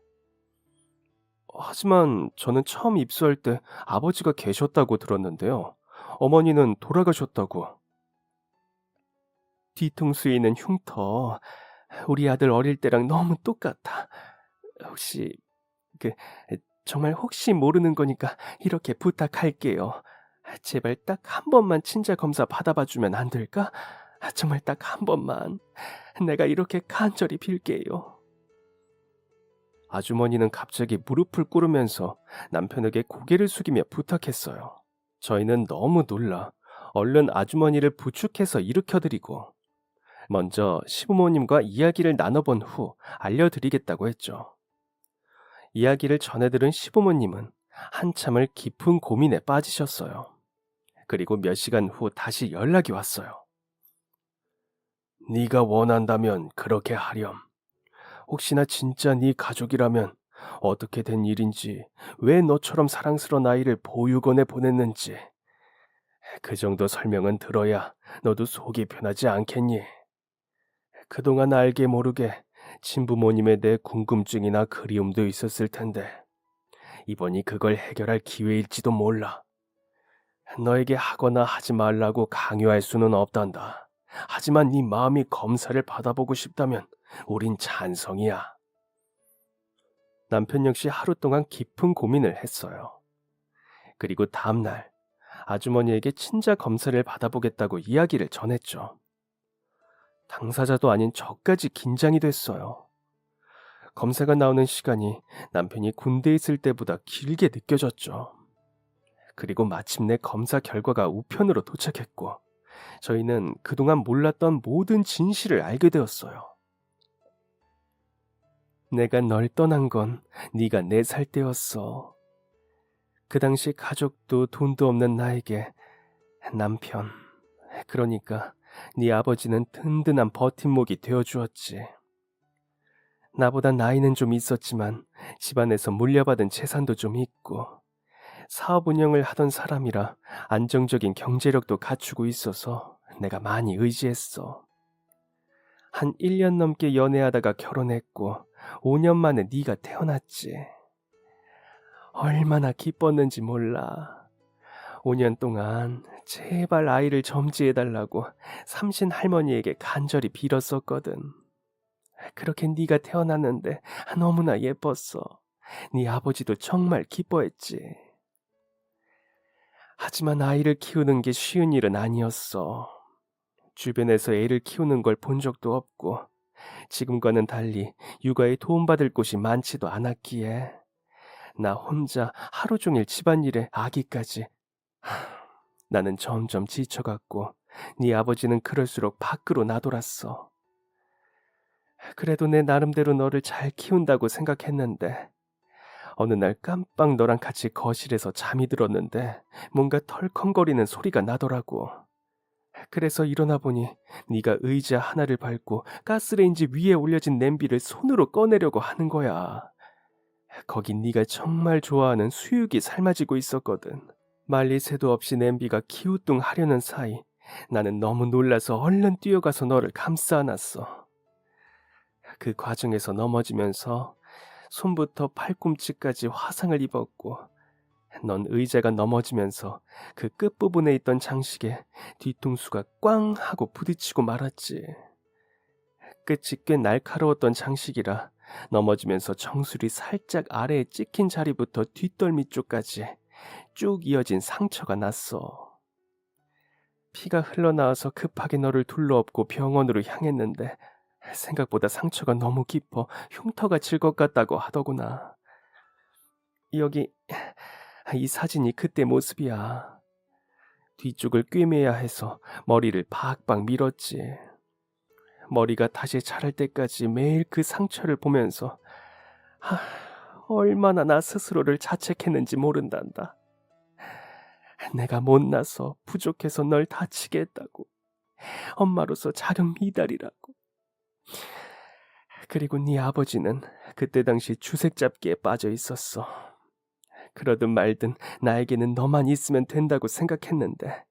하지만 저는 처음 입수할 때 아버지가 계셨다고 들었는데요. 어머니는 돌아가셨다고. 뒤통수에 있는 흉터, 우리 아들 어릴 때랑 너무 똑같아. 혹시, 그, 정말 혹시 모르는 거니까 이렇게 부탁할게요. 제발 딱 한 번만 친자 검사 받아봐 주면 안 될까? 정말 딱 한 번만. 내가 이렇게 간절히 빌게요. 아주머니는 갑자기 무릎을 꿇으면서 남편에게 고개를 숙이며 부탁했어요. 저희는 너무 놀라 얼른 아주머니를 부축해서 일으켜드리고 먼저 시부모님과 이야기를 나눠본 후 알려드리겠다고 했죠. 이야기를 전해들은 시부모님은 한참을 깊은 고민에 빠지셨어요. 그리고 몇 시간 후 다시 연락이 왔어요. 네가 원한다면 그렇게 하렴. 혹시나 진짜 네 가족이라면 어떻게 된 일인지, 왜 너처럼 사랑스러운 아이를 보육원에 보냈는지 그 정도 설명은 들어야 너도 속이 편하지 않겠니? 그동안 알게 모르게 친부모님에 대해 궁금증이나 그리움도 있었을 텐데 이번이 그걸 해결할 기회일지도 몰라. 너에게 하거나 하지 말라고 강요할 수는 없단다. 하지만 네 마음이 검사를 받아보고 싶다면 우린 찬성이야. 남편 역시 하루 동안 깊은 고민을 했어요. 그리고 다음날 아주머니에게 친자 검사를 받아보겠다고 이야기를 전했죠. 당사자도 아닌 저까지 긴장이 됐어요. 검사가 나오는 시간이 남편이 군대에 있을 때보다 길게 느껴졌죠. 그리고 마침내 검사 결과가 우편으로 도착했고 저희는 그동안 몰랐던 모든 진실을 알게 되었어요. 내가 널 떠난 건 네가 4살 때였어. 그 당시 가족도 돈도 없는 나에게 남편, 그러니까 네 아버지는 든든한 버팀목이 되어주었지. 나보다 나이는 좀 있었지만 집안에서 물려받은 재산도 좀 있고 사업 운영을 하던 사람이라 안정적인 경제력도 갖추고 있어서 내가 많이 의지했어. 한 1년 넘게 연애하다가 결혼했고 5년 만에 네가 태어났지. 얼마나 기뻤는지 몰라. 5년 동안 제발 아이를 점지해달라고 삼신 할머니에게 간절히 빌었었거든. 그렇게 네가 태어났는데 너무나 예뻤어. 네 아버지도 정말 기뻐했지. 하지만 아이를 키우는 게 쉬운 일은 아니었어. 주변에서 애를 키우는 걸 본 적도 없고 지금과는 달리 육아에 도움받을 곳이 많지도 않았기에 나 혼자 하루 종일 집안일에 아기까지. 나는 점점 지쳐갔고 네 아버지는 그럴수록 밖으로 나돌았어. 그래도 내 나름대로 너를 잘 키운다고 생각했는데 어느 날 깜빡 너랑 같이 거실에서 잠이 들었는데 뭔가 털컹거리는 소리가 나더라고. 그래서 일어나 보니 네가 의자 하나를 밟고 가스레인지 위에 올려진 냄비를 손으로 꺼내려고 하는 거야. 거긴 네가 정말 좋아하는 수육이 삶아지고 있었거든. 말릴 새도 없이 냄비가 기우뚱하려는 사이 나는 너무 놀라서 얼른 뛰어가서 너를 감싸 안았어. 그 과정에서 넘어지면서 손부터 팔꿈치까지 화상을 입었고 넌 의자가 넘어지면서 그 끝부분에 있던 장식에 뒤통수가 꽝 하고 부딪히고 말았지. 끝이 꽤 날카로웠던 장식이라 넘어지면서 정수리 살짝 아래에 찍힌 자리부터 뒷덜미 쪽까지 쭉 이어진 상처가 났어. 피가 흘러나와서 급하게 너를 둘러엎고 병원으로 향했는데 생각보다 상처가 너무 깊어 흉터가 질 것 같다고 하더구나. 여기 이 사진이 그때 모습이야. 뒤쪽을 꿰매야 해서 머리를 박박 밀었지. 머리가 다시 자랄 때까지 매일 그 상처를 보면서 얼마나 나 스스로를 자책했는지 모른단다. 내가 못나서 부족해서 널 다치게 했다고. 엄마로서 자격 미달이라고. 그리고 네 아버지는 그때 당시 주색 잡기에 빠져 있었어. 그러든 말든 나에게는 너만 있으면 된다고 생각했는데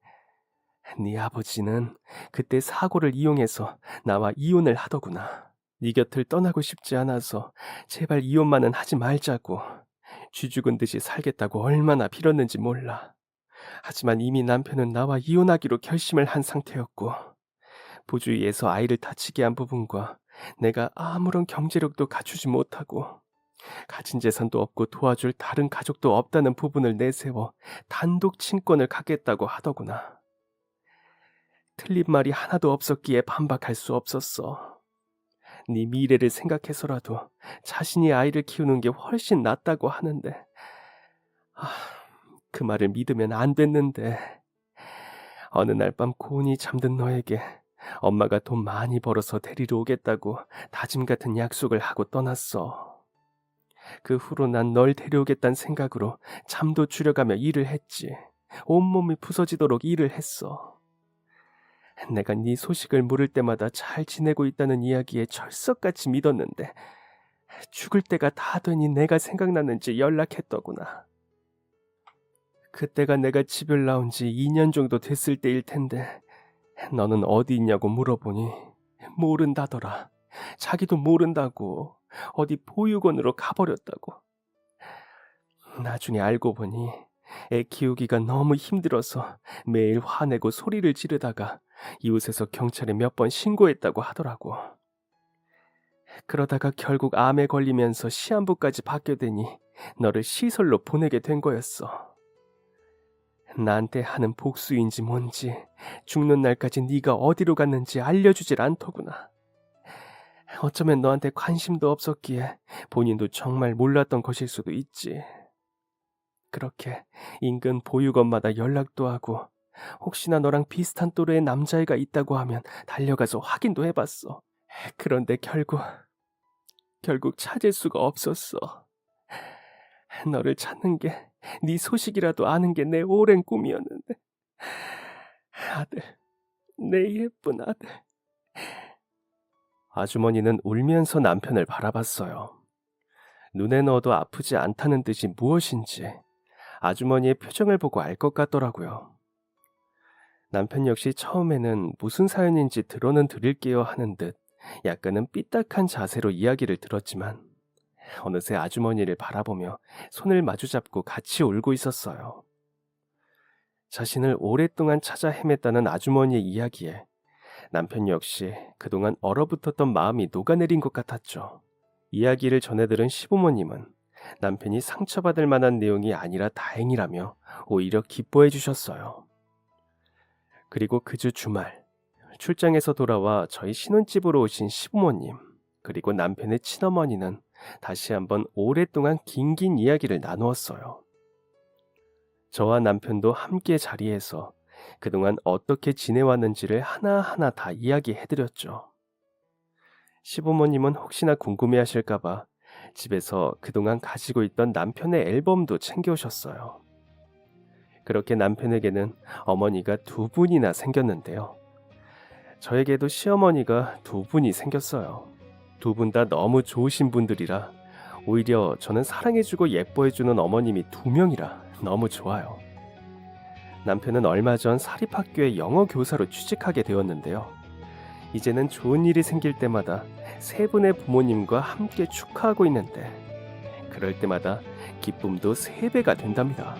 네 아버지는 그때 사고를 이용해서 나와 이혼을 하더구나. 네 곁을 떠나고 싶지 않아서 제발 이혼만은 하지 말자고 쥐죽은 듯이 살겠다고 얼마나 빌었는지 몰라. 하지만 이미 남편은 나와 이혼하기로 결심을 한 상태였고 부주의에서 아이를 다치게 한 부분과 내가 아무런 경제력도 갖추지 못하고 가진 재산도 없고 도와줄 다른 가족도 없다는 부분을 내세워 단독 친권을 갖겠다고 하더구나. 틀린 말이 하나도 없었기에 반박할 수 없었어. 네 미래를 생각해서라도 자신이 아이를 키우는 게 훨씬 낫다고 하는데 그 말을 믿으면 안 됐는데 어느 날 밤 곤히 잠든 너에게 엄마가 돈 많이 벌어서 데리러 오겠다고 다짐 같은 약속을 하고 떠났어. 그 후로 난 널 데려오겠다는 생각으로 잠도 줄여가며 일을 했지. 온몸이 부서지도록 일을 했어. 내가 네 소식을 물을 때마다 잘 지내고 있다는 이야기에 철석같이 믿었는데 죽을 때가 다 되니 내가 생각났는지 연락했더구나. 그때가 내가 집을 나온 지 2년 정도 됐을 때일 텐데 너는 어디 있냐고 물어보니 모른다더라. 자기도 모른다고. 어디 보육원으로 가버렸다고. 나중에 알고 보니 애 키우기가 너무 힘들어서 매일 화내고 소리를 지르다가 이웃에서 경찰에 몇 번 신고했다고 하더라고. 그러다가 결국 암에 걸리면서 시한부까지 받게 되니 너를 시설로 보내게 된 거였어. 나한테 하는 복수인지 뭔지 죽는 날까지 네가 어디로 갔는지 알려주질 않더구나. 어쩌면 너한테 관심도 없었기에 본인도 정말 몰랐던 것일 수도 있지. 그렇게 인근 보육원마다 연락도 하고 혹시나 너랑 비슷한 또래의 남자애가 있다고 하면 달려가서 확인도 해봤어. 그런데 결국 찾을 수가 없었어. 너를 찾는 게 네 소식이라도 아는 게 내 오랜 꿈이었는데. 아들, 내 예쁜 아들. 아주머니는 울면서 남편을 바라봤어요. 눈에 넣어도 아프지 않다는 뜻이 무엇인지 아주머니의 표정을 보고 알 것 같더라고요. 남편 역시 처음에는 무슨 사연인지 들어는 드릴게요 하는 듯 약간은 삐딱한 자세로 이야기를 들었지만 어느새 아주머니를 바라보며 손을 마주잡고 같이 울고 있었어요. 자신을 오랫동안 찾아 헤맸다는 아주머니의 이야기에 남편 역시 그동안 얼어붙었던 마음이 녹아내린 것 같았죠. 이야기를 전해들은 시부모님은 남편이 상처받을 만한 내용이 아니라 다행이라며 오히려 기뻐해 주셨어요. 그리고 그 주 주말 출장에서 돌아와 저희 신혼집으로 오신 시부모님 그리고 남편의 친어머니는 다시 한번 오랫동안 긴긴 이야기를 나누었어요. 저와 남편도 함께 자리에서 그동안 어떻게 지내왔는지를 하나하나 다 이야기해드렸죠. 시부모님은 혹시나 궁금해하실까봐 집에서 그동안 가지고 있던 남편의 앨범도 챙겨오셨어요. 그렇게 남편에게는 어머니가 두 분이나 생겼는데요. 저에게도 시어머니가 두 분이 생겼어요. 두 분 다 너무 좋으신 분들이라 오히려 저는 사랑해주고 예뻐해주는 어머님이 두 명이라 너무 좋아요. 남편은 얼마 전 사립학교에 영어 교사로 취직하게 되었는데요. 이제는 좋은 일이 생길 때마다 세 분의 부모님과 함께 축하하고 있는데 그럴 때마다 기쁨도 세 배가 된답니다.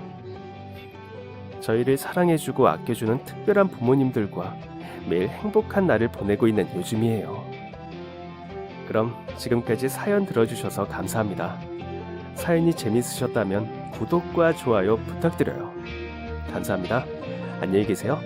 저희를 사랑해주고 아껴주는 특별한 부모님들과 매일 행복한 날을 보내고 있는 요즘이에요. 그럼 지금까지 사연 들어주셔서 감사합니다. 사연이 재밌으셨다면 구독과 좋아요 부탁드려요. 감사합니다. 안녕히 계세요.